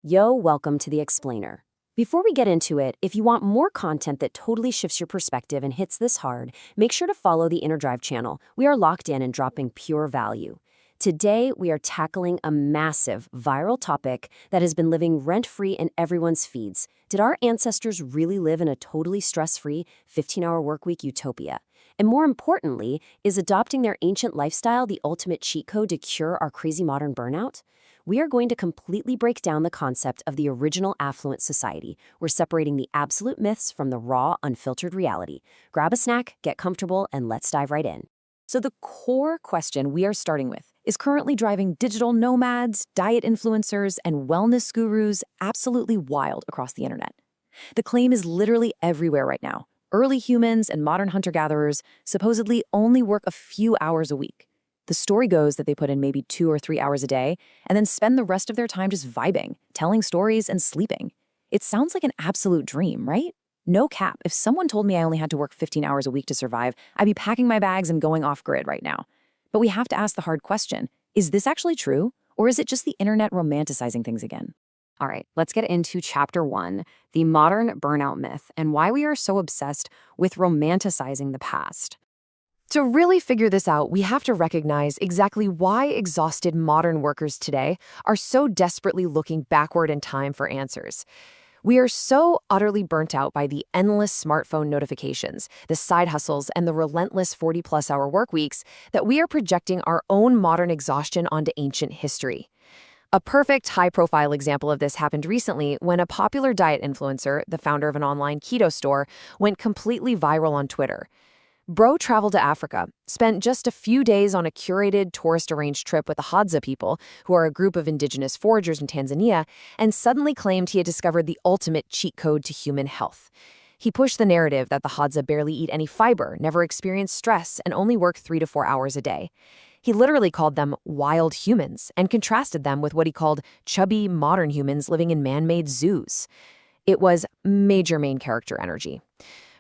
Yo, welcome to The Explainer. Before we get into it, if you want more content that totally shifts your perspective and hits this hard, make sure to follow the Inner Drive channel. We are locked in and dropping pure value. Today, we are tackling a massive viral topic that has been living rent-free in everyone's feeds. Did our ancestors really live in a totally stress-free 15-hour workweek utopia? And more importantly, is adopting their ancient lifestyle the ultimate cheat code to cure our crazy modern burnout? We are going to completely break down the concept of the original affluent society. We're separating the absolute myths from the raw, unfiltered reality. Grab a snack, get comfortable, and let's dive right in. So the core question we are starting with is currently driving digital nomads, diet influencers, and wellness gurus absolutely wild across the internet. The claim is literally everywhere right now. Early humans and modern hunter-gatherers supposedly only work a few hours a week. The story goes that they put in maybe 2 or 3 hours a day and then spend the rest of their time just vibing, telling stories, and sleeping. It sounds like an absolute dream, right? No cap. If someone told me I only had to work 15 hours a week to survive, I'd be packing my bags and going off-grid right now. But we have to ask the hard question, is this actually true? Or is it just the internet romanticizing things again? All right, let's get into chapter 1, the modern burnout myth, and why we are so obsessed with romanticizing the past. To really figure this out, we have to recognize exactly why exhausted modern workers today are so desperately looking backward in time for answers. We are so utterly burnt out by the endless smartphone notifications, the side hustles, and the relentless 40-plus hour work weeks that we are projecting our own modern exhaustion onto ancient history. A perfect high-profile example of this happened recently when a popular diet influencer, the founder of an online keto store, went completely viral on Twitter. Bro traveled to Africa, spent just a few days on a curated, tourist-arranged trip with the Hadza people, who are a group of indigenous foragers in Tanzania, and suddenly claimed he had discovered the ultimate cheat code to human health. He pushed the narrative that the Hadza barely eat any fiber, never experience stress, and only work 3 to 4 hours a day. He literally called them wild humans and contrasted them with what he called chubby, modern humans living in man-made zoos. It was major main character energy.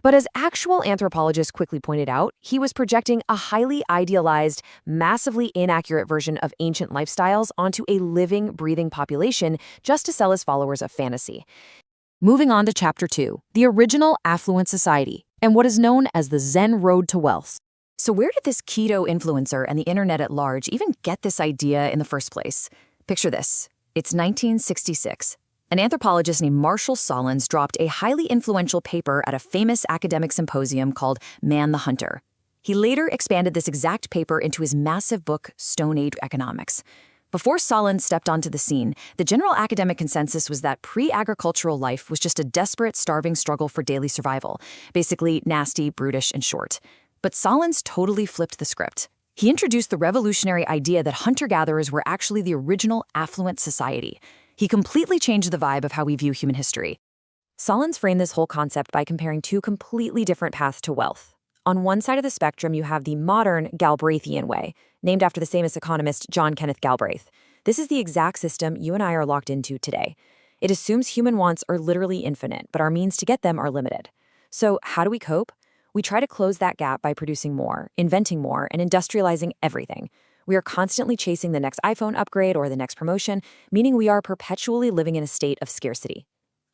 But as actual anthropologists quickly pointed out, he was projecting a highly idealized, massively inaccurate version of ancient lifestyles onto a living, breathing population just to sell his followers a fantasy. Moving on to Chapter 2, the original affluent society, and what is known as the Zen road to wealth. So where did this keto influencer and the internet at large even get this idea in the first place? Picture this. It's 1966. An anthropologist named Marshall Solins dropped a highly influential paper at a famous academic symposium called Man the Hunter. He later expanded this exact paper into his massive book, Stone Age Economics. Before Solins stepped onto the scene, the general academic consensus was that pre-agricultural life was just a desperate, starving struggle for daily survival, basically nasty, brutish, and short. But Solins totally flipped the script. He introduced the revolutionary idea that hunter-gatherers were actually the original affluent society. He completely changed the vibe of how we view human history. Solins framed this whole concept by comparing two completely different paths to wealth. On one side of the spectrum, you have the modern Galbraithian way, named after the famous economist John Kenneth Galbraith. This is the exact system you and I are locked into today. It assumes human wants are literally infinite, but our means to get them are limited. So how do we cope? We try to close that gap by producing more, inventing more, and industrializing everything. We are constantly chasing the next iPhone upgrade or the next promotion, meaning we are perpetually living in a state of scarcity.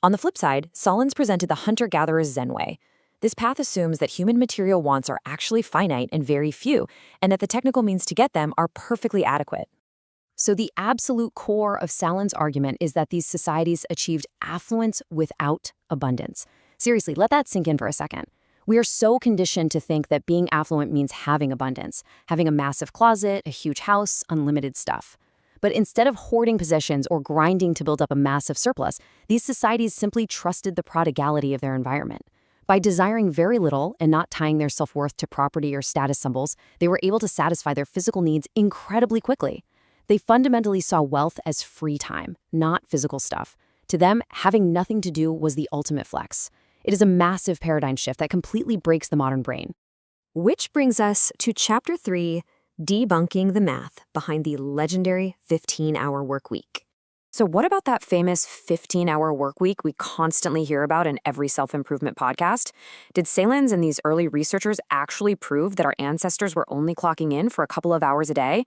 On the flip side, Solins presented the hunter-gatherer's Zen way. This path assumes that human material wants are actually finite and very few, and that the technical means to get them are perfectly adequate. So the absolute core of Solins' argument is that these societies achieved affluence without abundance. Seriously, let that sink in for a second. We are so conditioned to think that being affluent means having abundance, having a massive closet, a huge house, unlimited stuff. But instead of hoarding possessions or grinding to build up a massive surplus, these societies simply trusted the prodigality of their environment. By desiring very little and not tying their self-worth to property or status symbols, they were able to satisfy their physical needs incredibly quickly. They fundamentally saw wealth as free time, not physical stuff. To them, having nothing to do was the ultimate flex. It is a massive paradigm shift that completely breaks the modern brain. Which brings us to Chapter 3, debunking the math behind the legendary 15-hour work week. So, what about that famous 15-hour work week we constantly hear about in every self improvement podcast? Did Salins and these early researchers actually prove that our ancestors were only clocking in for a couple of hours a day?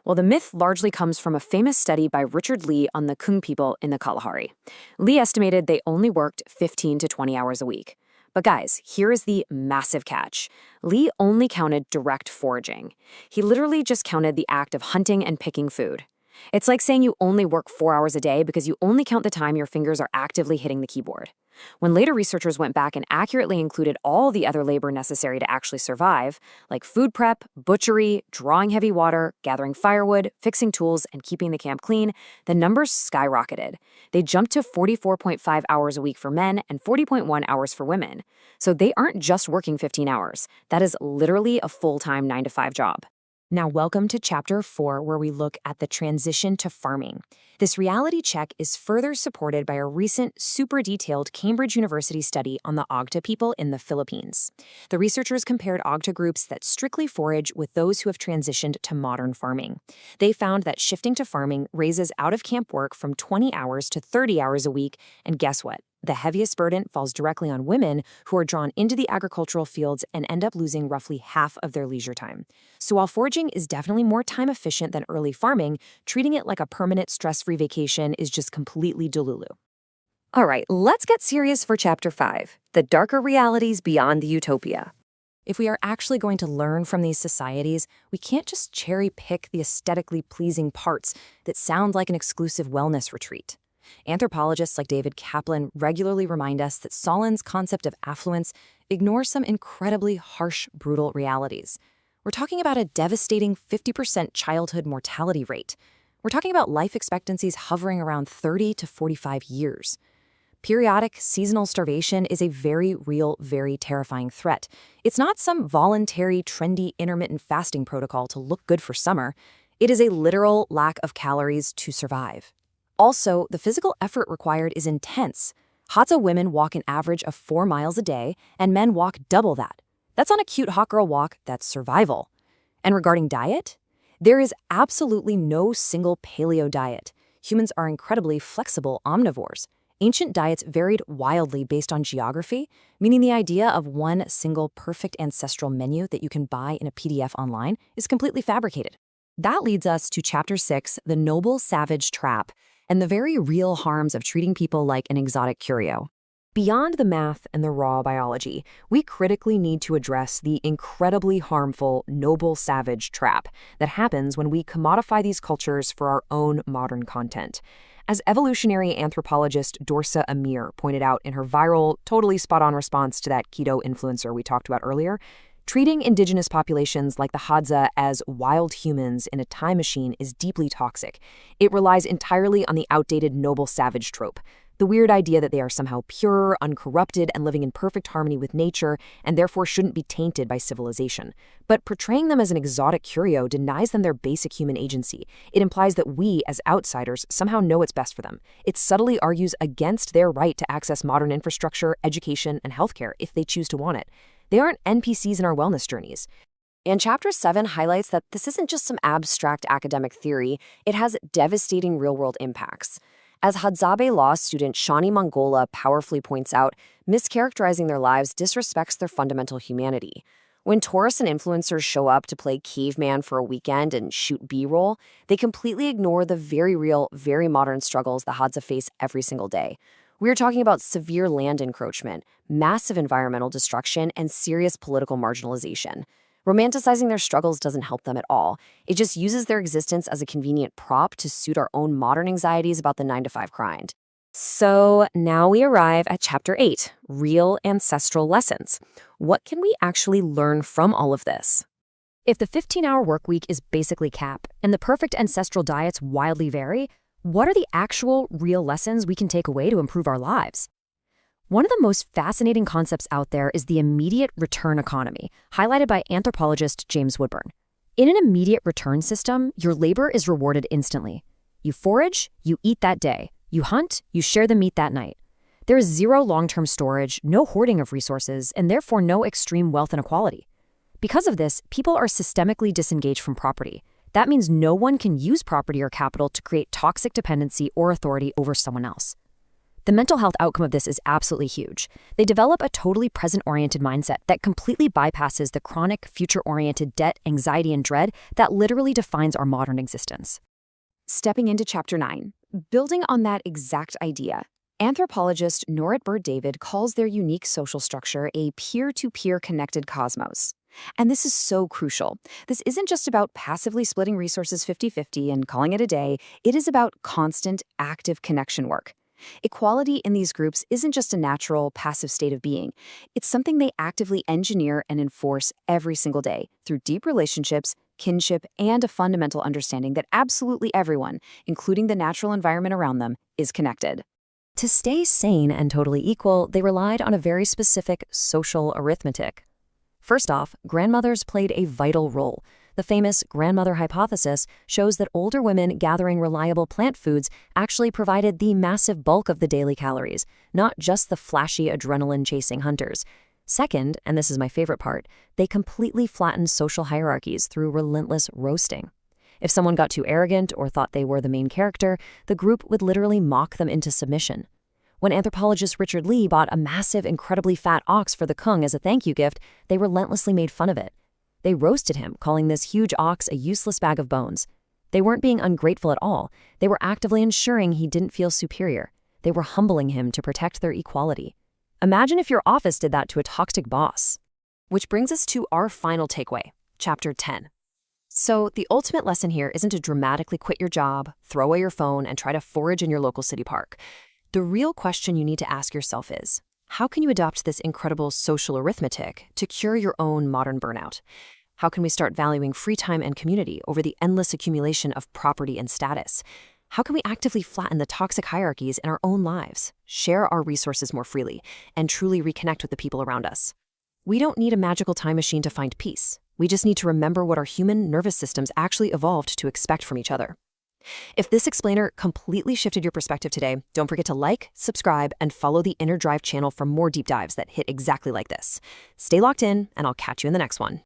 Well, the myth largely comes from a famous study by Richard Lee on the Kung people in the Kalahari. Lee estimated they only worked 15 to 20 hours a week. But guys, here is the massive catch. Lee only counted direct foraging. He literally just counted the act of hunting and picking food. It's like saying you only work 4 hours a day because you only count the time your fingers are actively hitting the keyboard. When later researchers went back and accurately included all the other labor necessary to actually survive, like food prep, butchery, drawing heavy water, gathering firewood, fixing tools, and keeping the camp clean, the numbers skyrocketed. They jumped to 44.5 hours a week for men and 40.1 hours for women. So they aren't just working 15 hours. That is literally a full-time 9 to 5 job. Now, welcome to Chapter 4, where we look at the transition to farming. This reality check is further supported by a recent, super detailed Cambridge University study on the Agta people in the Philippines. The researchers compared Agta groups that strictly forage with those who have transitioned to modern farming. They found that shifting to farming raises out-of-camp work from 20 hours to 30 hours a week, and guess what? The heaviest burden falls directly on women who are drawn into the agricultural fields and end up losing roughly half of their leisure time. So while foraging is definitely more time efficient than early farming, treating it like a permanent stress-free vacation is just completely delulu. All right, let's get serious for Chapter 5, the darker realities beyond the utopia. If we are actually going to learn from these societies, we can't just cherry-pick the aesthetically pleasing parts that sound like an exclusive wellness retreat. Anthropologists like David Kaplan regularly remind us that Salin's concept of affluence ignores some incredibly harsh, brutal realities. We're talking about a devastating 50% childhood mortality rate. We're talking about life expectancies hovering around 30 to 45 years. Periodic, seasonal starvation is a very real, very terrifying threat. It's not some voluntary, trendy, intermittent fasting protocol to look good for summer. It is a literal lack of calories to survive. Also, the physical effort required is intense. Hadza women walk an average of 4 miles a day, and men walk double that. That's on a cute hot girl walk, that's survival. And regarding diet, there is absolutely no single paleo diet. Humans are incredibly flexible omnivores. Ancient diets varied wildly based on geography, meaning the idea of one single perfect ancestral menu that you can buy in a PDF online is completely fabricated. That leads us to Chapter 6, the noble savage trap, and the very real harms of treating people like an exotic curio. Beyond the math and the raw biology, we critically need to address the incredibly harmful noble savage trap that happens when we commodify these cultures for our own modern content. As evolutionary anthropologist Dorsa Amir pointed out in her viral, totally spot-on response to that keto influencer we talked about earlier, treating indigenous populations like the Hadza as wild humans in a time machine is deeply toxic. It relies entirely on the outdated noble savage trope, the weird idea that they are somehow pure, uncorrupted, and living in perfect harmony with nature, and therefore shouldn't be tainted by civilization. But portraying them as an exotic curio denies them their basic human agency. It implies that we, as outsiders, somehow know what's best for them. It subtly argues against their right to access modern infrastructure, education, and healthcare if they choose to want it. They aren't NPCs in our wellness journeys. And Chapter 7 highlights that this isn't just some abstract academic theory, it has devastating real-world impacts. As Hadzabe law student Shani Mongola powerfully points out, mischaracterizing their lives disrespects their fundamental humanity. When tourists and influencers show up to play caveman for a weekend and shoot B-roll, they completely ignore the very real, very modern struggles the Hadza face every single day. We are talking about severe land encroachment, massive environmental destruction, and serious political marginalization. Romanticizing their struggles doesn't help them at all. It just uses their existence as a convenient prop to suit our own modern anxieties about the 9 to 5 grind. So now we arrive at Chapter 8, Real Ancestral Lessons. What can we actually learn from all of this? If the 15-hour workweek is basically cap, and the perfect ancestral diets wildly vary, what are the actual, real lessons we can take away to improve our lives? One of the most fascinating concepts out there is the immediate return economy, highlighted by anthropologist James Woodburn. In an immediate return system, your labor is rewarded instantly. You forage, you eat that day. You hunt, you share the meat that night. There is zero long-term storage, no hoarding of resources, and therefore no extreme wealth inequality. Because of this, people are systemically disengaged from property. That means no one can use property or capital to create toxic dependency or authority over someone else. The mental health outcome of this is absolutely huge. They develop a totally present-oriented mindset that completely bypasses the chronic, future-oriented debt, anxiety, and dread that literally defines our modern existence. Stepping into Chapter 9, building on that exact idea, anthropologist Norit Bird-David calls their unique social structure a peer-to-peer connected cosmos. And this is so crucial. This isn't just about passively splitting resources 50-50 and calling it a day. It is about constant, active connection work. Equality in these groups isn't just a natural, passive state of being. It's something they actively engineer and enforce every single day through deep relationships, kinship, and a fundamental understanding that absolutely everyone, including the natural environment around them, is connected. To stay sane and totally equal, they relied on a very specific social arithmetic. First off, grandmothers played a vital role. The famous grandmother hypothesis shows that older women gathering reliable plant foods actually provided the massive bulk of the daily calories, not just the flashy adrenaline-chasing hunters. Second, and this is my favorite part, they completely flattened social hierarchies through relentless roasting. If someone got too arrogant or thought they were the main character, the group would literally mock them into submission. When anthropologist Richard Lee bought a massive, incredibly fat ox for the Kung as a thank you gift, they relentlessly made fun of it. They roasted him, calling this huge ox a useless bag of bones. They weren't being ungrateful at all. They were actively ensuring he didn't feel superior. They were humbling him to protect their equality. Imagine if your office did that to a toxic boss. Which brings us to our final takeaway, Chapter 10. So the ultimate lesson here isn't to dramatically quit your job, throw away your phone, and try to forage in your local city park. The real question you need to ask yourself is, how can you adopt this incredible social arithmetic to cure your own modern burnout? How can we start valuing free time and community over the endless accumulation of property and status? How can we actively flatten the toxic hierarchies in our own lives, share our resources more freely, and truly reconnect with the people around us? We don't need a magical time machine to find peace. We just need to remember what our human nervous systems actually evolved to expect from each other. If this explainer completely shifted your perspective today, don't forget to like, subscribe, and follow the Inner Drive channel for more deep dives that hit exactly like this. Stay locked in, and I'll catch you in the next one.